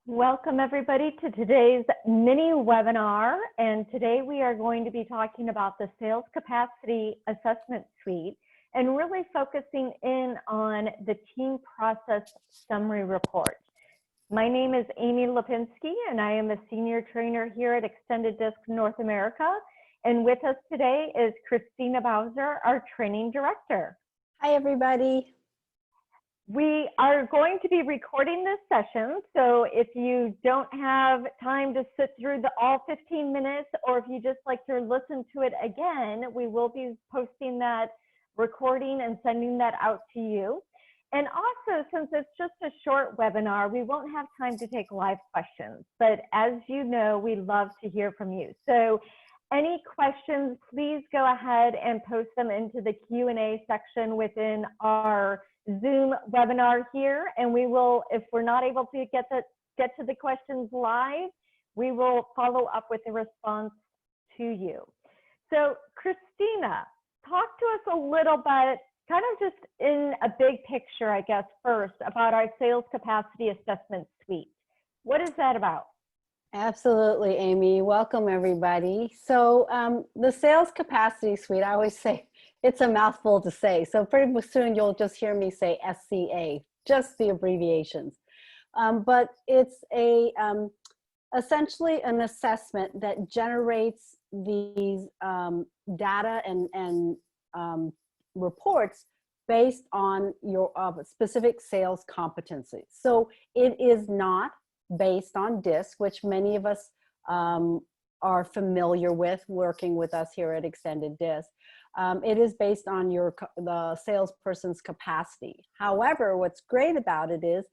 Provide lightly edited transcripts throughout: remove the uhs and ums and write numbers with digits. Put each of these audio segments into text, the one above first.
Welcome everybody to today's mini webinar, and today we are going to be talking about the Sales Capacity Assessment Suite and really focusing in on the Team Process Summary Report. My name is Amy Lipinski and I am a Senior Trainer here at Extended Disc North America, and with us today is Christina Bowser, our Training Director. Hi everybody. We are going to be recording this session, so if you don't have time to sit through all 15 minutes, or if you just like to listen to it again, we will be posting that recording and sending that out to you. And also, since it's just a short webinar, we won't have time to take live questions, but as you know, we love to hear from you. So any questions, please go ahead and post them into the Q&A section within our Zoom webinar here, and we will, if we're not able to get to the questions live, we will follow up with a response to you. So Christina, talk to us a little bit, kind of just in a big picture, I guess, first about our Sales Capacity Assessment Suite. What is that about? Absolutely, Amy. Welcome everybody. So the Sales Capacity Suite, I always say it's a mouthful to say. So pretty soon you'll just hear me say SCA, just the abbreviations. But it's essentially an assessment that generates these data and reports based on your specific sales competencies. So it is not based on DISC, which many of us are familiar with working with us here at Extended DISC. It is based on the salesperson's capacity. However, what's great about it is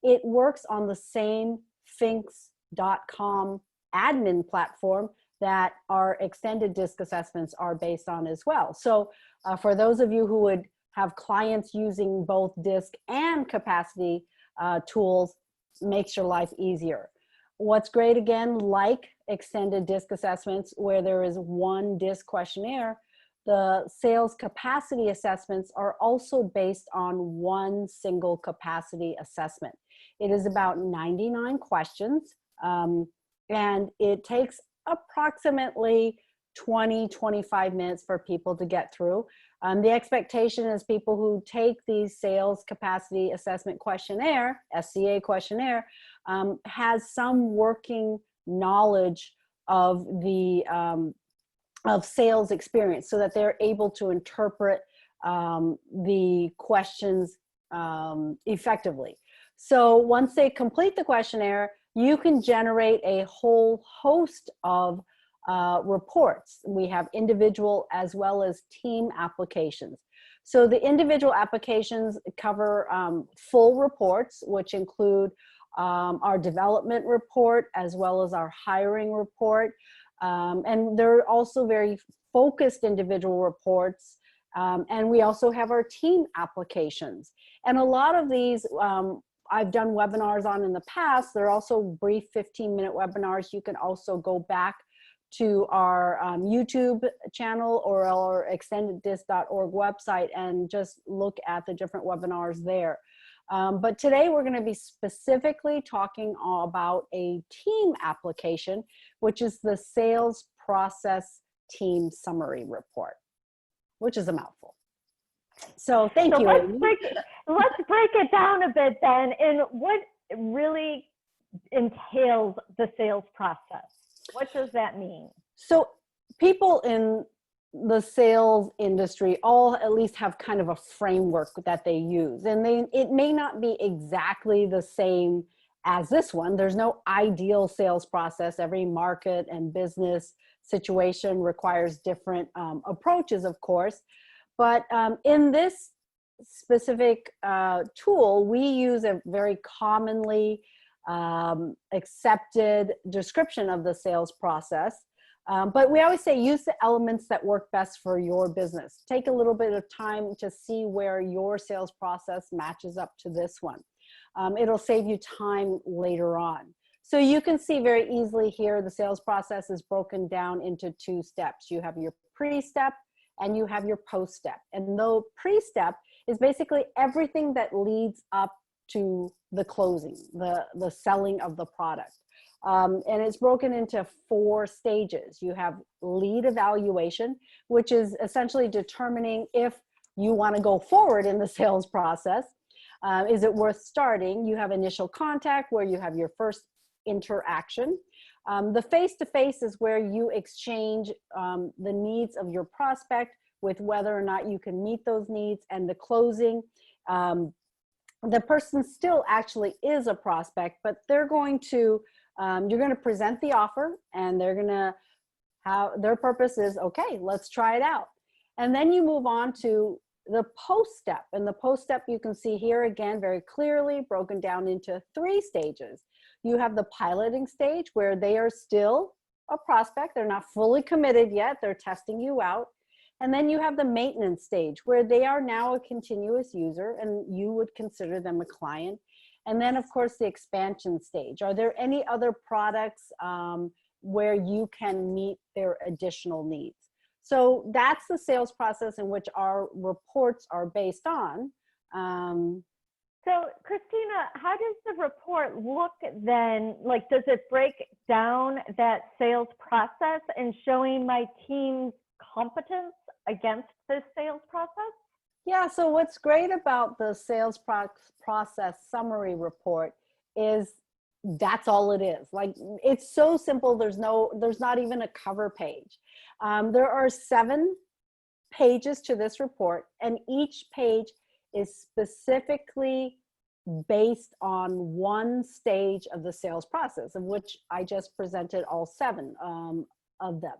it works on the same Finks.com admin platform that our Extended DISC assessments are based on as well. So for those of you who would have clients using both DISC and capacity tools, makes your life easier. What's great, again, like Extended DISC assessments where there is one DISC questionnaire, the sales capacity assessments are also based on one single capacity assessment. It is about 99 questions, and it takes approximately 20-25 minutes for people to get through. The expectation is people who take these sales capacity assessment questionnaire, SCA questionnaire, has some working knowledge of the of sales experience, so that they're able to interpret the questions effectively. So once they complete the questionnaire, you can generate a whole host of reports. We have individual as well as team applications. So the individual applications cover full reports, which include our development report as well as our hiring report. And they're also very focused individual reports. And we also have our team applications. And a lot of these I've done webinars on in the past. They're also brief 15-minute webinars. You can also go back to our YouTube channel or our extendeddisc.org website and just look at the different webinars there. But today we're going to be specifically talking about a team application, which is the Sales Process Team Summary Report, which is a mouthful. So thank you. Let's break it down a bit then, and what really entails the sales process. What does that mean? So people in the sales industry all at least have kind of a framework that they use, and it may not be exactly the same as this one. There's no ideal sales process. Every market and business situation requires different approaches, of course. But in this specific tool, we use a very commonly accepted description of the sales process. But we always say use the elements that work best for your business. Take a little bit of time to see where your sales process matches up to this one. It'll save you time later on. So you can see very easily here, the sales process is broken down into two steps. You have your pre-step and you have your post-step. And the pre-step is basically everything that leads up to the closing, the selling of the product. And it's broken into 4 stages. You have lead evaluation, which is essentially determining if you want to go forward in the sales process. Is it worth starting? You have initial contact, where you have your first interaction. The face-to-face is where you exchange the needs of your prospect with whether or not you can meet those needs. And the closing, the person still actually is a prospect, but they're going to, you're going to present the offer, and they're going to have, their purpose is, okay, let's try it out. And then you move on to the post step. And the post step, you can see here again very clearly broken down into 3 stages. You have the piloting stage, where they are still a prospect. They're not fully committed yet. They're testing you out. And then you have the maintenance stage, where they are now a continuous user and you would consider them a client. And then of course the expansion stage. Are there any other products where you can meet their additional needs? So that's the sales process in which our reports are based on. So Christina, how does the report look then? Like, does it break down that sales process and showing my team's competence against this sales process? Yeah, so what's great about the sales process summary report is that's all it is. Like, it's so simple. There's not even a cover page. There are 7 pages to this report, and each page is specifically based on one stage of the sales process, of which I just presented all 7 of them.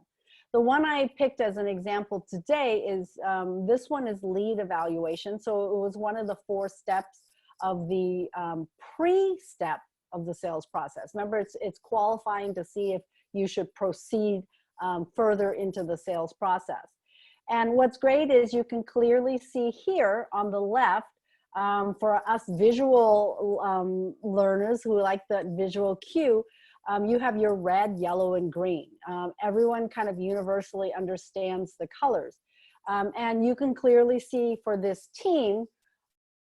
The one I picked as an example today is, this one is lead evaluation. So it was one of the 4 steps of the pre-step of the sales process. Remember, it's qualifying to see if you should proceed further into the sales process. And what's great is you can clearly see here on the left, for us visual learners who like the visual cue, you have your red, yellow, and green. Everyone kind of universally understands the colors. And you can clearly see for this team,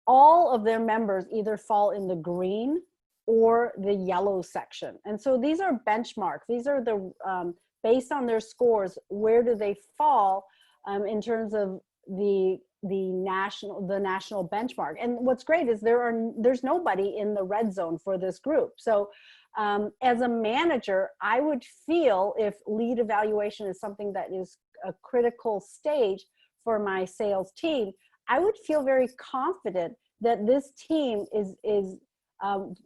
all of their members either fall in the green or the yellow section. And so these are benchmarks. These are the, based on their scores, where do they fall in terms of the national benchmark. And what's great is there's nobody in the red zone for this group. So as a manager, I would feel, if lead evaluation is something that is a critical stage for my sales team, I would feel very confident that this team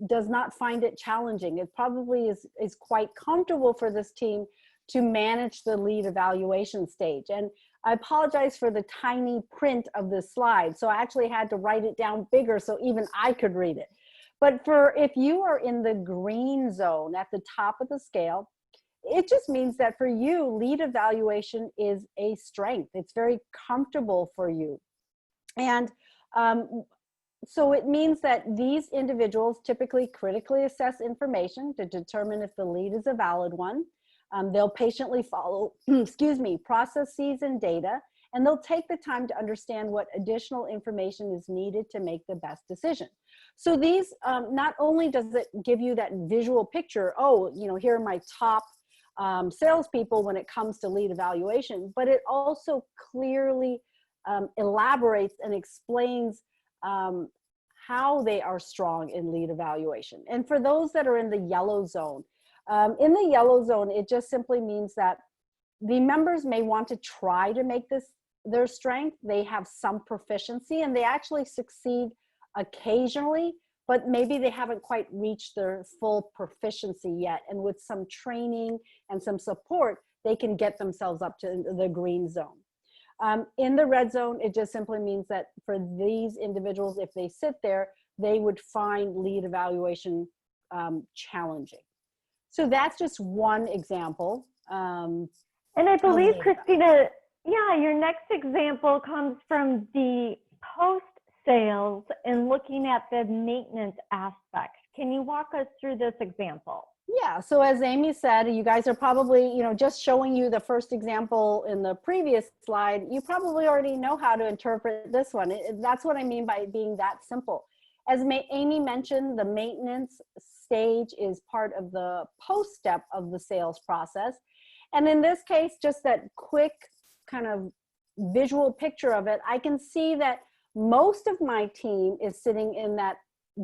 does not find it challenging. It probably is quite comfortable for this team to manage the lead evaluation stage. And I apologize for the tiny print of this slide. So I actually had to write it down bigger so even I could read it. But if you are in the green zone at the top of the scale, it just means that for you, lead evaluation is a strength. It's very comfortable for you. And so it means that these individuals typically critically assess information to determine if the lead is a valid one. They'll patiently follow, processes and data, and they'll take the time to understand what additional information is needed to make the best decision. So these, not only does it give you that visual picture, oh, here are my top salespeople when it comes to lead evaluation, but it also clearly elaborates and explains how they are strong in lead evaluation. And for those that are in the yellow zone, it just simply means that the members may want to try to make this their strength. They have some proficiency and they actually succeed occasionally, but maybe they haven't quite reached their full proficiency yet. And with some training and some support, they can get themselves up to the green zone. In the red zone, it just simply means that for these individuals, if they sit there, they would find lead evaluation challenging. So that's just one example. And I believe, Christina, yeah, your next example comes from the post-sales and looking at the maintenance aspect. Can you walk us through this example? Yeah, so as Amy said, you guys are probably, just showing you the first example in the previous slide, you probably already know how to interpret this one. That's what I mean by being that simple. As Amy mentioned, the maintenance stage is part of the post step of the sales process. And in this case, just that quick kind of visual picture of it, I can see that most of my team is sitting in that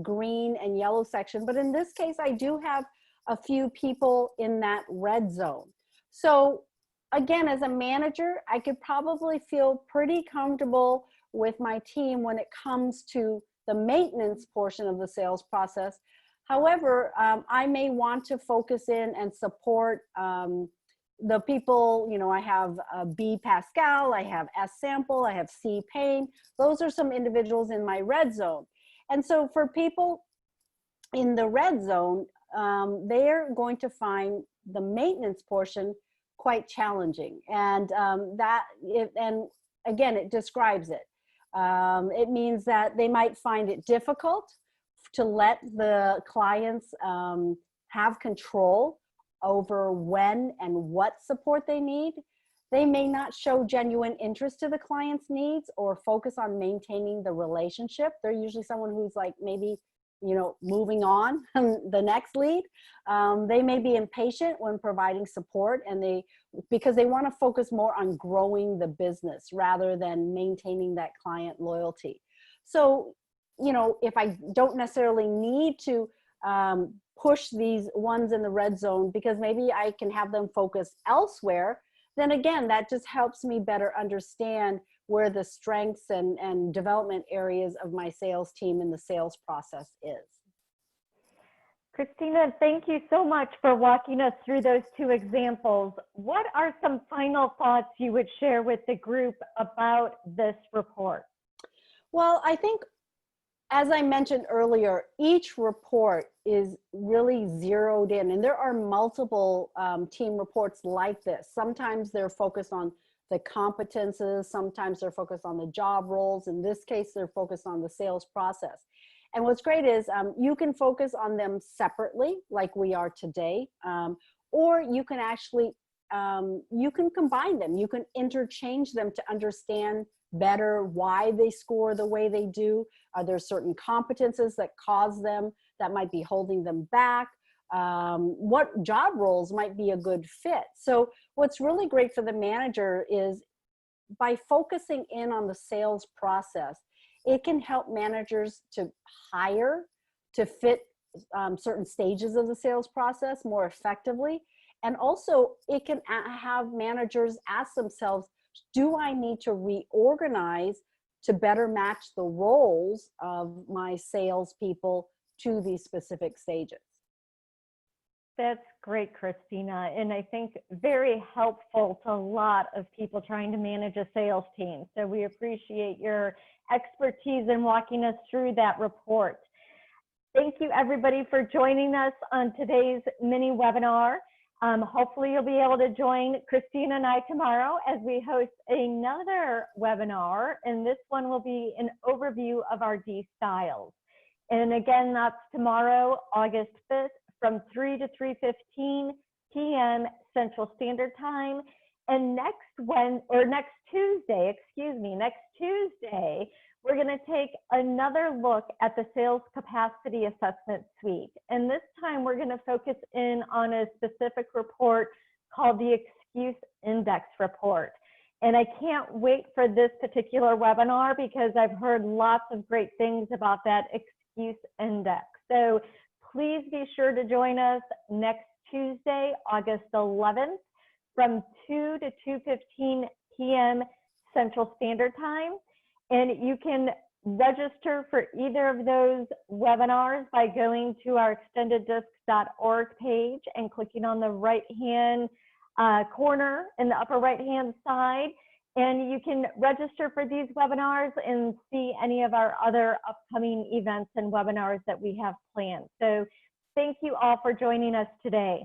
green and yellow section. But in this case, I do have a few people in that red zone. So again, as a manager, I could probably feel pretty comfortable with my team when it comes to the maintenance portion of the sales process. However, I may want to focus in and support the people, you know, I have B Pascal, I have S Sample, I have C Payne. Those are some individuals in my red zone. And so for people in the red zone, they're going to find the maintenance portion quite challenging. And and again, it describes it. It means that they might find it difficult to let the clients have control over when and what support they need. They may not show genuine interest to the client's needs or focus on maintaining the relationship. They're usually someone who's like maybe, you know, moving on the next lead. They may be impatient when providing support, and because they want to focus more on growing the business rather than maintaining that client loyalty. So, you know, if I don't necessarily need to push these ones in the red zone because maybe I can have them focus elsewhere, then again, that just helps me better understand where the strengths and development areas of my sales team in the sales process is. Christina, thank you so much for walking us through those two examples. What are some final thoughts you would share with the group about this report? Well, I think, as I mentioned earlier, each report is really zeroed in, and there are multiple team reports like this. Sometimes they're focused on the competences, sometimes they're focused on the job roles. In this case, they're focused on the sales process. And what's great is you can focus on them separately, like we are today, or you can actually, you can combine them. You can interchange them to understand better why they score the way they do. Are there certain competences that cause them, that might be holding them back? What job roles might be a good fit? So what's really great for the manager is by focusing in on the sales process, it can help managers to hire to fit certain stages of the sales process more effectively. And also it can have managers ask themselves, do I need to reorganize to better match the roles of my salespeople to these specific stages? That's great, Christina, and I think very helpful to a lot of people trying to manage a sales team. So we appreciate your expertise in walking us through that report. Thank you, everybody, for joining us on today's mini webinar. Hopefully you'll be able to join Christina and I tomorrow as we host another webinar, and this one will be an overview of our D styles. And again, that's tomorrow, August 5th, from 3 to 3:15 p.m. Central Standard Time. And next Tuesday, we're going to take another look at the Sales Capacity Assessment Suite. And this time we're going to focus in on a specific report called the Excuse Index Report. And I can't wait for this particular webinar because I've heard lots of great things about that Excuse Index. So please be sure to join us next Tuesday, August 11th, from 2 to 2:15 p.m. Central Standard Time. And you can register for either of those webinars by going to our extendeddisc.org page and clicking on the right-hand corner in the upper right-hand side. And you can register for these webinars and see any of our other upcoming events and webinars that we have planned. So thank you all for joining us today.